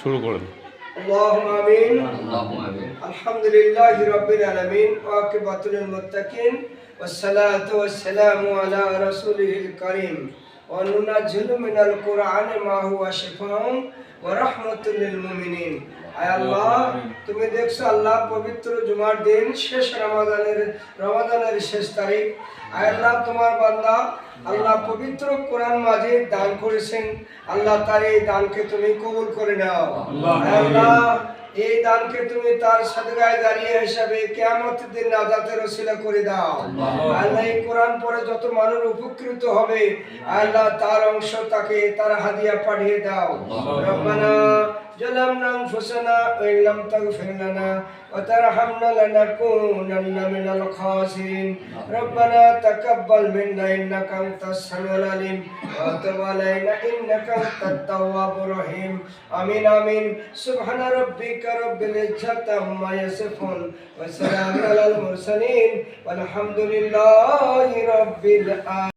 শুরু করেন। আল্লাহুম্মা আমিন। আলহামদুলিল্লাহি রাব্বিল আলামিন ওয়া আকিবাতুল মুত্তাকিন ওয়াসসালাতু ওয়াসসালামু আলা রাসূলিল কারীম ওয়া নুনাজ্জিলু মিনাল কুরআনি মা হুয়া শিফাউন ওয়া রাহমাতুল লিল মুমিনিন। আয় আল্লাহ, তুমি দেখছো আল্লাহ পবিত্র জুমার দিন, শেষ রমাদানের শেষ তারিখ। আয় আল্লাহ, তোমার বান্দা আল্লাহ পবিত্র কোরআন মাজিদ দান করেছেন। আল্লাহ তার এই দানকে তুমি কবুল করে নাও। আল্লাহ এই দানকে তুমি তার সাদগায়ে দাঁড়িয়ে হিসাবে কিয়ামতের দিন নাজাতের ওসিলা করে দাও। আল্লাহ এই কোরআন পড়ে যত মানুষ উপকৃত হবে আল্লাহ তার অংশ তাকে তার হাদিয়া পাঠিয়ে দাও। রব্বানা জালামনা আনফুসানা ওয়া ইল্লাম তাগফির লানা ওয়া তারহামনা লানাকুনান্না মিনাল খাসিরিন। রব্বানা তাকাব্বাল মিন্না ইন্নাকা আনতাস সামিউল আলিম ওয়া তুব আলাইনা ইন্নাকা আনতাত তাওয়াবুর রহিম। আমিন আমিন। সুবহানা রাব্বিকা রাব্বিল ইজ্জাতি আম্মা ইয়াসিফুন ওয়া সালামুন আলাল মুরসালিন ওয়ালহামদুলিল্লাহি রাব্বিল আলামিন।